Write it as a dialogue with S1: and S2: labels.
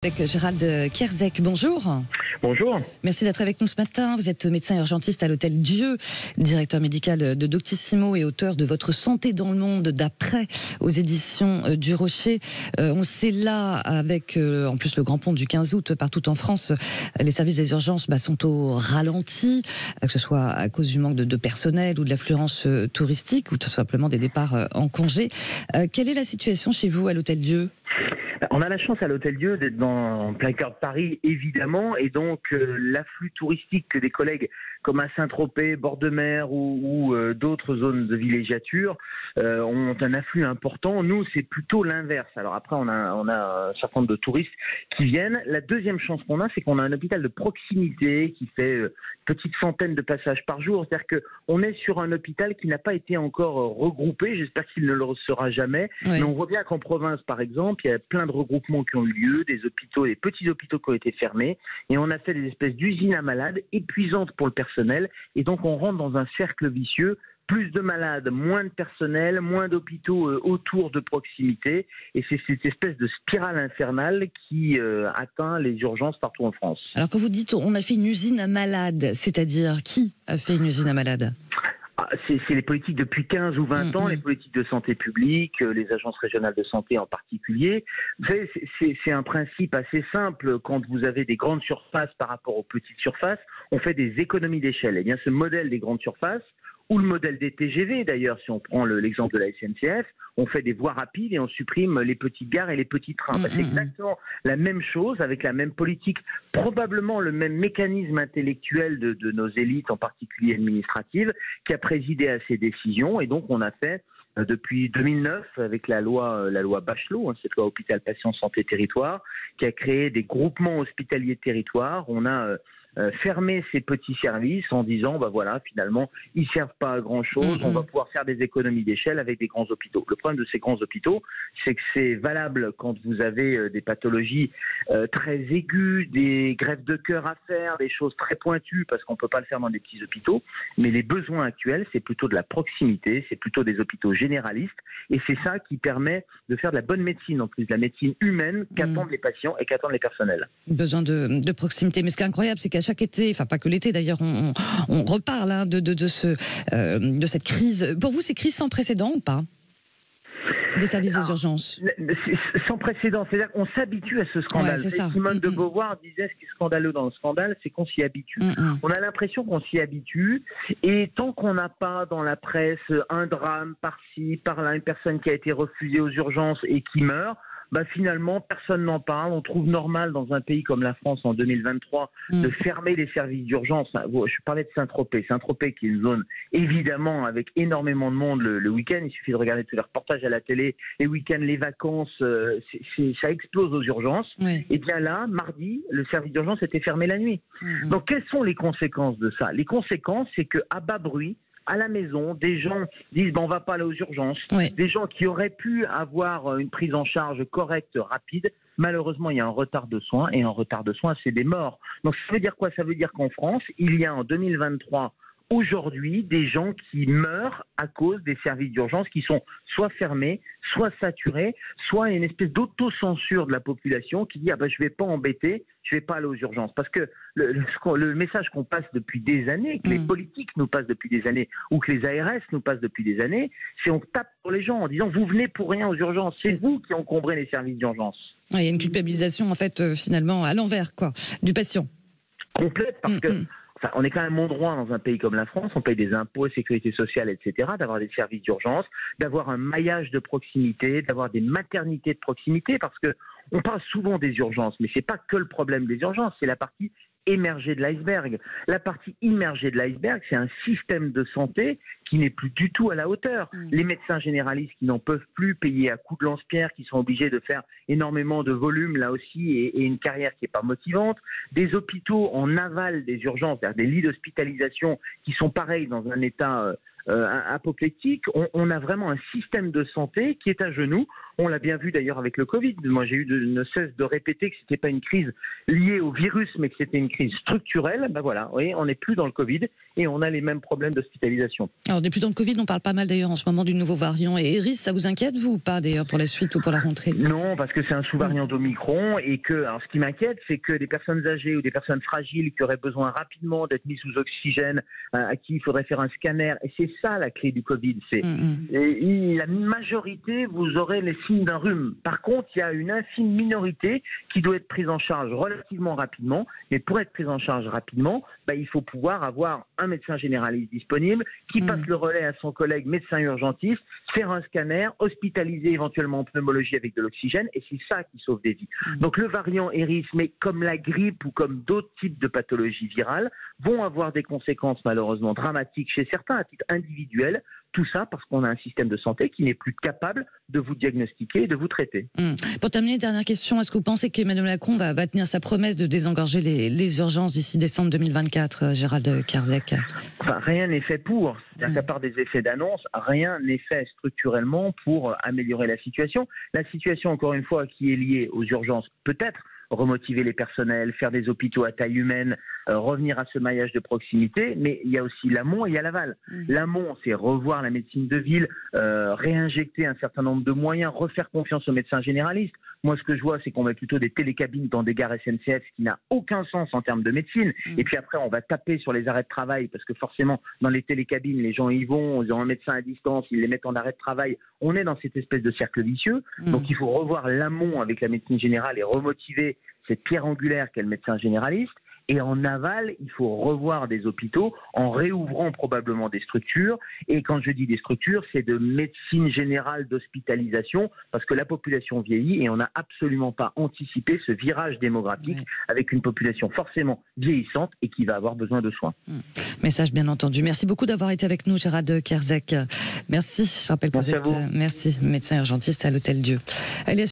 S1: Avec Gérald Kierzek, bonjour.
S2: Bonjour.
S1: Merci d'être avec nous ce matin. Vous êtes médecin urgentiste à l'Hôtel Dieu, directeur médical de Doctissimo et auteur de Votre santé dans le monde d'après aux éditions du Rocher. On sait là, avec en plus le grand pont du 15 août partout en France, les services des urgences sont au ralenti, que ce soit à cause du manque de personnel ou de l'affluence touristique ou tout simplement des départs en congé. Quelle est la situation chez vous à l'Hôtel Dieu ?
S2: On a la chance à l'Hôtel Dieu d'être en plein cœur de Paris, évidemment, et donc l'afflux touristique que des collègues comme à Saint-Tropez, bord de mer ou d'autres zones de villégiature ont un afflux important. Nous, c'est plutôt l'inverse. Alors après, on a un certain nombre de touristes qui viennent. La deuxième chance qu'on a, c'est qu'on a un hôpital de proximité qui fait petite centaine de passages par jour. C'est-à-dire qu'on est sur un hôpital qui n'a pas été encore regroupé. J'espère qu'il ne le sera jamais. Oui. Mais on voit bien qu'en province, par exemple, il y a plein de regroupements qui ont eu lieu, des hôpitaux, des petits hôpitaux qui ont été fermés. Et on a fait des espèces d'usines à malades épuisantes pour le personnel. Et donc, on rentre dans un cercle vicieux. Plus de malades, moins de personnel, moins d'hôpitaux autour de proximité. Et c'est cette espèce de spirale infernale qui atteint les urgences partout en France.
S1: Alors, quand vous dites on a fait une usine à malades, c'est-à-dire qui a fait une usine à malades ?
S2: C'est les politiques depuis 15 ou 20 ans, les politiques de santé publique, les agences régionales de santé en particulier. Vous savez, c'est un principe assez simple. Quand vous avez des grandes surfaces par rapport aux petites surfaces, on fait des économies d'échelle. Et bien, ce modèle des grandes surfaces, ou le modèle des TGV, d'ailleurs, si on prend l'exemple de la SNCF, on fait des voies rapides et on supprime les petites gares et les petits trains. C'est exactement la même chose, avec la même politique, probablement le même mécanisme intellectuel de nos élites, en particulier administratives, qui a présidé à ces décisions. Et donc, on a fait, depuis 2009, avec la loi Bachelot, cette loi Hôpital Patient Santé Territoire, qui a créé des groupements hospitaliers de territoire. On a fermer ces petits services en disant voilà, finalement ils servent pas à grand chose, on va pouvoir faire des économies d'échelle avec des grands hôpitaux. Le problème de ces grands hôpitaux, c'est que c'est valable quand vous avez des pathologies très aiguës, des greffes de cœur à faire, des choses très pointues, parce qu'on peut pas le faire dans des petits hôpitaux, mais les besoins actuels, c'est plutôt de la proximité, c'est plutôt des hôpitaux généralistes, et c'est ça qui permet de faire de la bonne médecine, en plus de la médecine humaine qu'attendent les patients et qu'attendent les personnels.
S1: Besoin de proximité, mais ce qui est incroyable, c'est qu'à chaque été, enfin pas que l'été d'ailleurs, on reparle de cette crise. Pour vous, c'est crise sans précédent ou pas ? Des services des urgences.
S2: Sans précédent, c'est-à-dire qu'on s'habitue à ce scandale.
S1: Ouais, c'est ça.
S2: Simone de Beauvoir disait ce qui est scandaleux dans le scandale, c'est qu'on s'y habitue. On a l'impression qu'on s'y habitue, et tant qu'on n'a pas dans la presse un drame par-ci, par-là, une personne qui a été refusée aux urgences et qui meurt, finalement, personne n'en parle. On trouve normal dans un pays comme la France en 2023 de fermer les services d'urgence. Je parlais de Saint-Tropez. Saint-Tropez qui est une zone, évidemment, avec énormément de monde le week-end. Il suffit de regarder tous les reportages à la télé. Les week-ends, les vacances, ça explose aux urgences. Oui. Et bien là, mardi, le service d'urgence était fermé la nuit. Donc, quelles sont les conséquences de ça ? Les conséquences, c'est qu'à bas bruit, à la maison, des gens disent on va pas aller aux urgences. Oui. Des gens qui auraient pu avoir une prise en charge correcte, rapide. Malheureusement, il y a un retard de soins, et un retard de soins, c'est des morts. Donc ça veut dire quoi ? Ça veut dire qu'en France, il y a en 2023 aujourd'hui des gens qui meurent à cause des services d'urgence qui sont soit fermés, soit saturés, soit une espèce d'autocensure de la population qui dit je vais pas embêter, je vais pas aller aux urgences. Parce que le message qu'on passe depuis des années, que les politiques nous passent depuis des années, ou que les ARS nous passent depuis des années, c'est on tape pour les gens en disant vous venez pour rien aux urgences, c'est vous qui encombrez les services d'urgence.
S1: Il y a une culpabilisation en fait finalement à l'envers du patient.
S2: Complète, parce que on est quand même mon droit dans un pays comme la France, on paye des impôts, sécurité sociale, etc., d'avoir des services d'urgence, d'avoir un maillage de proximité, d'avoir des maternités de proximité, parce que on parle souvent des urgences, mais c'est pas que le problème des urgences, c'est la partie émergée de l'iceberg. La partie immergée de l'iceberg, c'est un système de santé qui n'est plus du tout à la hauteur. Les médecins généralistes qui n'en peuvent plus payer à coups de lance-pierre, qui sont obligés de faire énormément de volume là aussi, et une carrière qui n'est pas motivante. Des hôpitaux en aval des urgences, c'est-à-dire des lits d'hospitalisation qui sont pareils dans un état apoplectique. On a vraiment un système de santé qui est à genoux. On l'a bien vu d'ailleurs avec le Covid. Moi, j'ai eu ne cesse de répéter que c'était pas une crise liée au virus, mais que c'était une crise structurelle. Ben voilà, oui, on n'est plus dans le Covid et on a les mêmes problèmes d'hospitalisation.
S1: Alors, on n'est plus dans le Covid, on parle pas mal d'ailleurs en ce moment du nouveau variant. Et Iris, ça vous inquiète, vous, ou pas d'ailleurs, pour la suite ou pour la rentrée?
S2: Non, parce que c'est un sous-variant d'Omicron et que, alors ce qui m'inquiète, c'est que des personnes âgées ou des personnes fragiles qui auraient besoin rapidement d'être mises sous oxygène, à qui il faudrait faire un scanner, et c'est ça la clé du Covid, c'est la majorité, vous aurez les signes d'un rhume. Par contre, il y a une infime minorité qui doit être prise en charge relativement rapidement, mais pour être prise en charge rapidement, il faut pouvoir avoir un médecin généraliste disponible qui passe le relais à son collègue médecin urgentiste, faire un scanner, hospitaliser éventuellement en pneumologie avec de l'oxygène, et c'est ça qui sauve des vies. Donc le variant Eris, mais comme la grippe ou comme d'autres types de pathologies virales, vont avoir des conséquences malheureusement dramatiques chez certains à titre individuel. Tout ça parce qu'on a un système de santé qui n'est plus capable de vous diagnostiquer et de vous traiter.
S1: Pour terminer, dernière question, est-ce que vous pensez qu'Emmanuel Macron va tenir sa promesse de désengorger les urgences d'ici décembre 2024, Gérald Kierzek?
S2: Enfin, rien n'est fait pour. C'est-à-dire qu'à part des effets d'annonce, rien n'est fait structurellement pour améliorer la situation. La situation, encore une fois, qui est liée aux urgences, peut-être remotiver les personnels, faire des hôpitaux à taille humaine, revenir à ce maillage de proximité, mais il y a aussi l'amont et il y a l'aval. L'amont, c'est revoir la médecine de ville, réinjecter un certain nombre de moyens, refaire confiance aux médecins généralistes. Moi, ce que je vois, c'est qu'on met plutôt des télécabines dans des gares SNCF, ce qui n'a aucun sens en termes de médecine. Et puis après, on va taper sur les arrêts de travail, parce que forcément, dans les télécabines, les gens y vont, ils ont un médecin à distance, ils les mettent en arrêt de travail. On est dans cette espèce de cercle vicieux. Donc il faut revoir l'amont avec la médecine générale et remotiver cette pierre angulaire qu'est le médecin généraliste. Et en aval, il faut revoir des hôpitaux en réouvrant probablement des structures. Et quand je dis des structures, c'est de médecine générale d'hospitalisation, parce que la population vieillit et on n'a absolument pas anticipé ce virage démographique avec une population forcément vieillissante et qui va avoir besoin de soins.
S1: Message bien entendu. Merci beaucoup d'avoir été avec nous, Gérald Kierzek. Merci. Je rappelle que vous êtes médecin urgentiste à l'Hôtel Dieu. Allez,